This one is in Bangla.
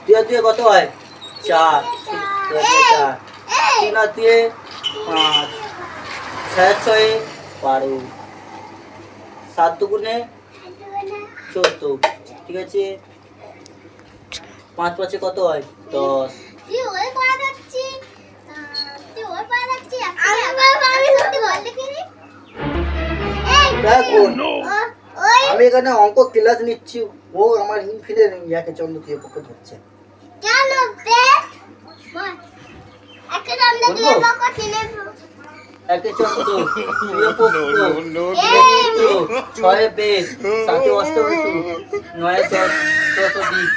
দুই আর দুয়ে কত হয়? 4। 4 3 আর দুয়ে 5, 6 আর 6 12, 7 দুগুণে 14। ঠিক আছে, 5 5 কত হয়? 10। আমি এখানে অঙ্ক ক্লাস নিচ্ছি, ও আমার ইনফিডেন্ট ইয়াকে চন্দ্র দিয়ে পক্ষে ধরছে। একে চন্দ্র দুয়ে পক্ষ, ছয়ে বেদ, সাতে অষ্টবসু, নয়ে 10 10 অধিক।